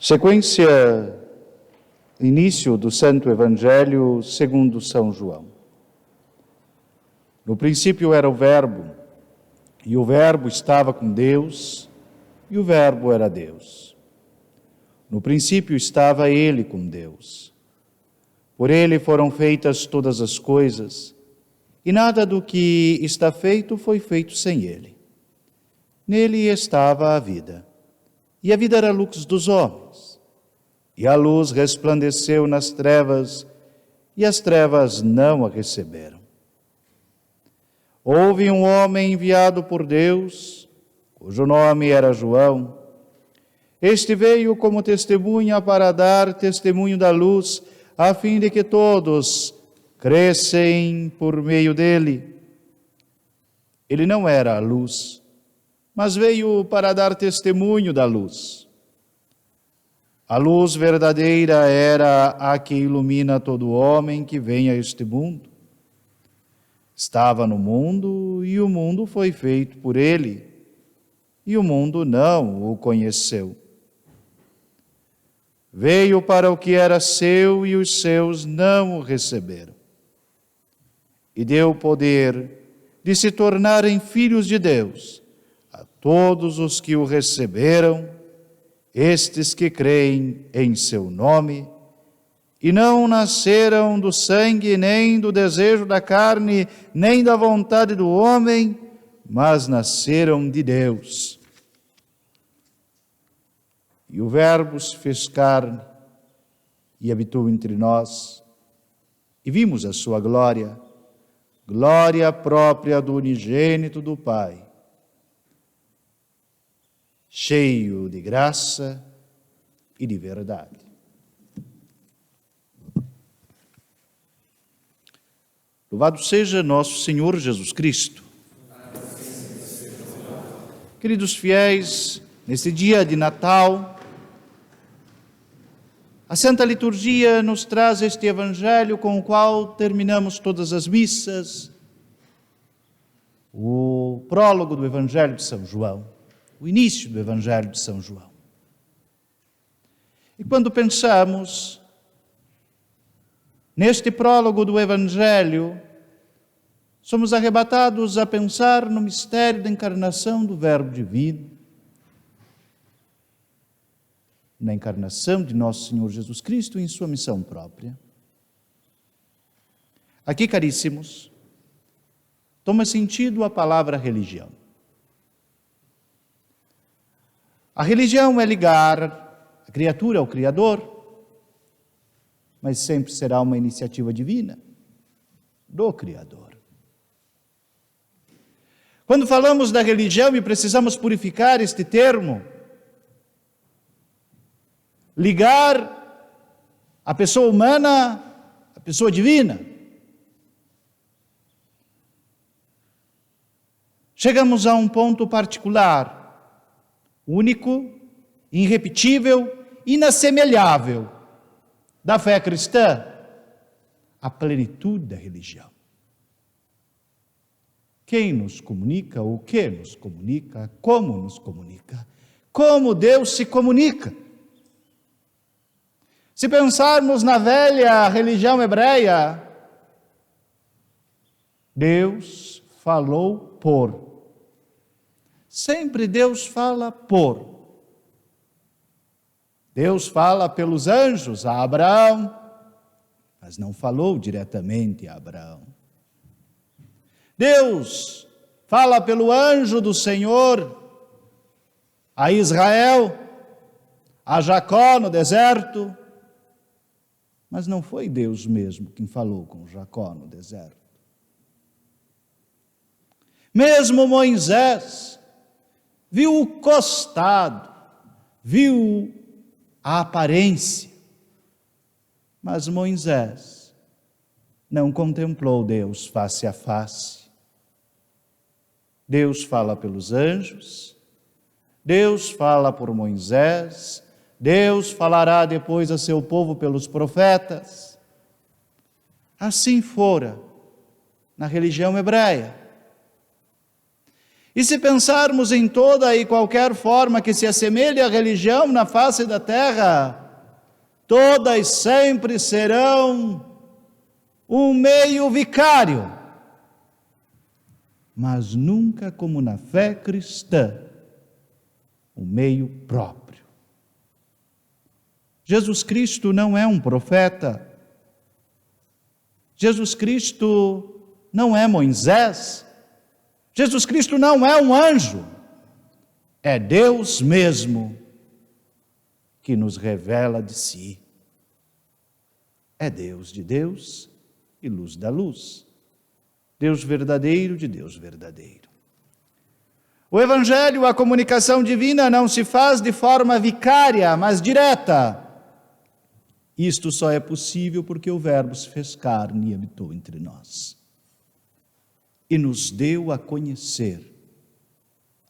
Sequência, início do Santo Evangelho segundo São João. No princípio era o Verbo, e o Verbo estava com Deus, e o Verbo era Deus. No princípio estava Ele com Deus. Por Ele foram feitas todas as coisas, e nada do que está feito foi feito sem Ele. Nele estava a vida, e a vida era a luz dos homens. E a luz resplandeceu nas trevas, e as trevas não a receberam. Houve um homem enviado por Deus, cujo nome era João. Este veio como testemunha para dar testemunho da luz, a fim de que todos crescem por meio dele. Ele não era a luz, mas veio para dar testemunho da luz. A luz verdadeira era a que ilumina todo homem que vem a este mundo. Estava no mundo, e o mundo foi feito por ele, e o mundo não o conheceu. Veio para o que era seu, e os seus não o receberam. E deu poder de se tornarem filhos de Deus a todos os que o receberam, estes que creem em seu nome, e não nasceram do sangue, nem do desejo da carne, nem da vontade do homem, mas nasceram de Deus. E o Verbo se fez carne e habitou entre nós, e vimos a sua glória, glória própria do unigênito do Pai, cheio de graça e de verdade. Louvado seja nosso Senhor Jesus Cristo. Queridos fiéis, nesse dia de Natal, a Santa Liturgia nos traz este Evangelho com o qual terminamos todas as missas, o prólogo do Evangelho de São João, o início do Evangelho de São João. E quando pensamos neste prólogo do Evangelho, somos arrebatados a pensar no mistério da encarnação do Verbo Divino, na encarnação de nosso Senhor Jesus Cristo em sua missão própria. Aqui, caríssimos, toma sentido a palavra religião. A religião é ligar a criatura ao Criador, mas sempre será uma iniciativa divina do Criador. Quando falamos da religião e precisamos purificar este termo, ligar a pessoa humana à pessoa divina, chegamos a um ponto particular, único, irrepetível, inassemelhável da fé cristã, a plenitude da religião. Quem nos comunica, o que nos comunica, como nos comunica, como Deus se comunica. Se pensarmos na velha religião hebreia, Deus falou por. Sempre Deus fala por. Deus fala pelos anjos a Abraão, mas não falou diretamente a Abraão. Deus fala pelo anjo do Senhor a Israel, a Jacó no deserto, mas não foi Deus mesmo quem falou com Jacó no deserto. Mesmo Moisés viu o costado, viu a aparência, mas Moisés não contemplou Deus face a face. Deus fala pelos anjos, Deus fala por Moisés, Deus falará depois a seu povo pelos profetas. Assim fora na religião hebreia. E se pensarmos em toda e qualquer forma que se assemelhe à religião na face da terra, todas sempre serão um meio vicário, mas nunca como na fé cristã, um meio próprio. Jesus Cristo não é um profeta, Jesus Cristo não é Moisés, Jesus Cristo não é um anjo, é Deus mesmo que nos revela de si. É Deus de Deus e luz da luz, Deus verdadeiro de Deus verdadeiro. O Evangelho, a comunicação divina, não se faz de forma vicária, mas direta. Isto só é possível porque o Verbo se fez carne e habitou entre nós. E nos deu a conhecer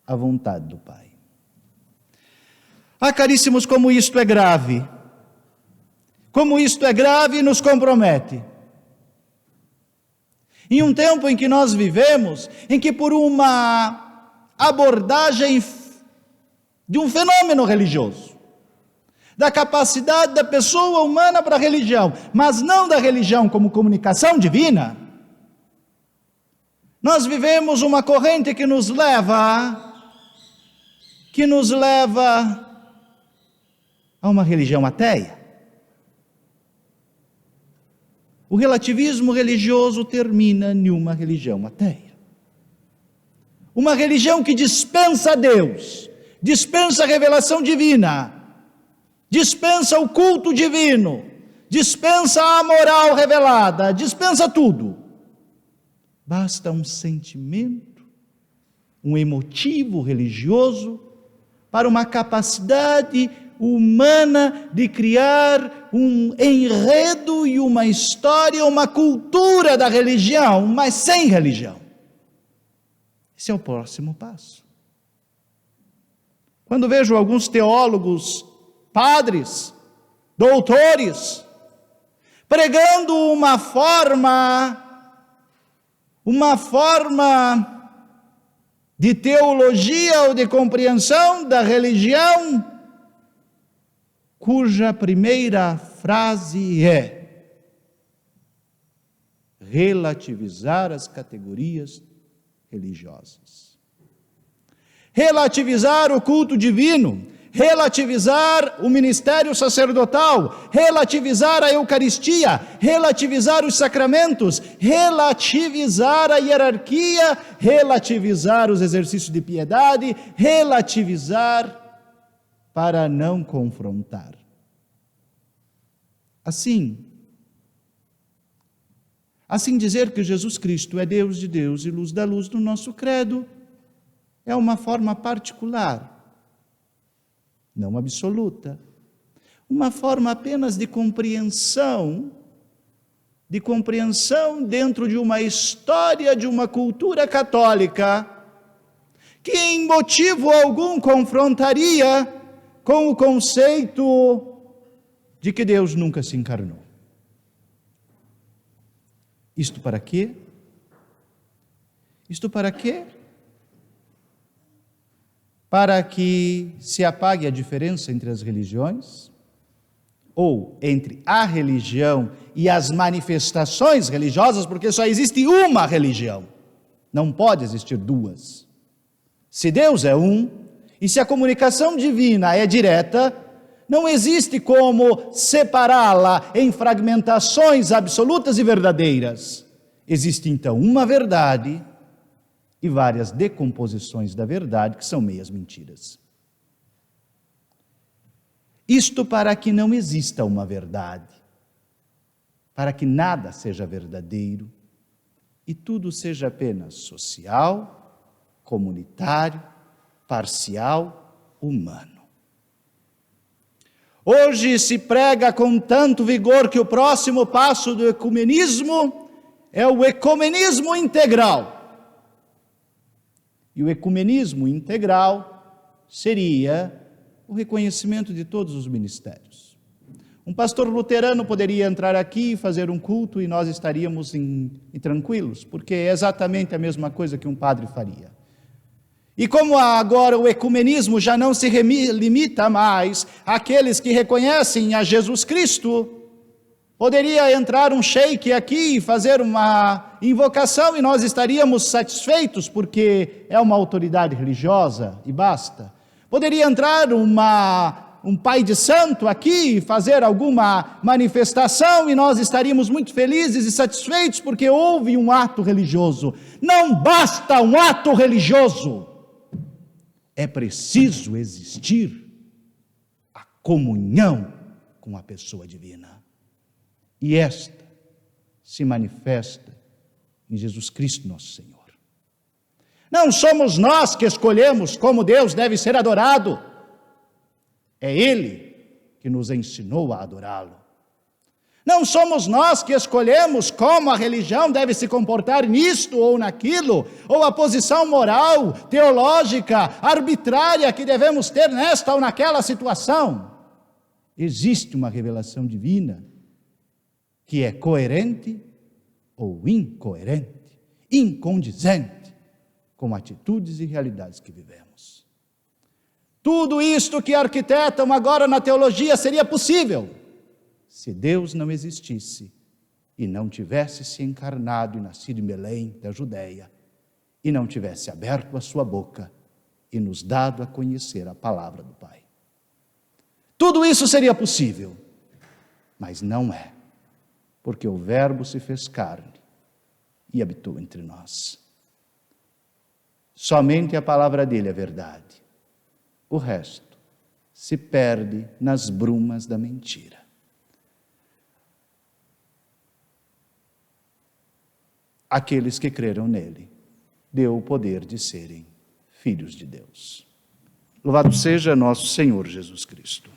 a vontade do Pai. Ah, caríssimos, como isto é grave. Como isto é grave e nos compromete. Em um tempo em que nós vivemos, em que por uma abordagem de um fenômeno religioso, da capacidade da pessoa humana para a religião, mas não da religião como comunicação divina, nós vivemos uma corrente que nos leva a uma religião ateia. O relativismo religioso termina em uma religião ateia. Uma religião que dispensa Deus, dispensa a revelação divina, dispensa o culto divino, dispensa a moral revelada, dispensa tudo. Basta um sentimento, um emotivo religioso, para uma capacidade humana de criar um enredo e uma história, uma cultura da religião, mas sem religião. Esse é o próximo passo. Quando vejo alguns teólogos, padres, doutores, pregando uma forma de teologia ou de compreensão da religião, cuja primeira frase é relativizar as categorias religiosas, relativizar o culto divino, relativizar o ministério sacerdotal, relativizar a Eucaristia, relativizar os sacramentos, relativizar a hierarquia, relativizar os exercícios de piedade, relativizar para não confrontar. Assim dizer que Jesus Cristo é Deus de Deus e luz da luz no nosso credo é uma forma particular, não absoluta, uma forma apenas de compreensão dentro de uma história, de uma cultura católica, que em motivo algum confrontaria com o conceito de que Deus nunca se encarnou. Isto para quê? Isto para quê? Para que se apague a diferença entre as religiões, ou entre a religião e as manifestações religiosas, porque só existe uma religião, não pode existir duas. Se Deus é um, e se a comunicação divina é direta, não existe como separá-la em fragmentações absolutas e verdadeiras. Existe então uma verdade e várias decomposições da verdade, que são meias mentiras. Isto para que não exista uma verdade, para que nada seja verdadeiro e tudo seja apenas social, comunitário, parcial, humano. Hoje se prega com tanto vigor que o próximo passo do ecumenismo é o ecumenismo integral. E o ecumenismo integral seria o reconhecimento de todos os ministérios. Um pastor luterano poderia entrar aqui e fazer um culto e nós estaríamos tranquilos, porque é exatamente a mesma coisa que um padre faria. E como agora o ecumenismo já não se limita mais àqueles que reconhecem a Jesus Cristo, poderia entrar um sheik aqui e fazer uma invocação e nós estaríamos satisfeitos porque é uma autoridade religiosa e basta. Poderia entrar um pai de santo aqui e fazer alguma manifestação e nós estaríamos muito felizes e satisfeitos porque houve um ato religioso. Não basta um ato religioso. É preciso existir a comunhão com a pessoa divina. E esta se manifesta em Jesus Cristo, nosso Senhor. Não somos nós que escolhemos como Deus deve ser adorado. É Ele que nos ensinou a adorá-lo. Não somos nós que escolhemos como a religião deve se comportar nisto ou naquilo, ou a posição moral, teológica, arbitrária que devemos ter nesta ou naquela situação. Existe uma revelação divina que é coerente ou incoerente, incondizente com atitudes e realidades que vivemos. Tudo isto que arquitetam agora na teologia seria possível se Deus não existisse e não tivesse se encarnado e nascido em Belém, da Judéia, e não tivesse aberto a sua boca e nos dado a conhecer a palavra do Pai. Tudo isso seria possível, mas não é, porque o Verbo se fez carne e habitou entre nós. Somente a palavra dele é verdade. O resto se perde nas brumas da mentira. Aqueles que creram nele, deu o poder de serem filhos de Deus. Louvado seja nosso Senhor Jesus Cristo.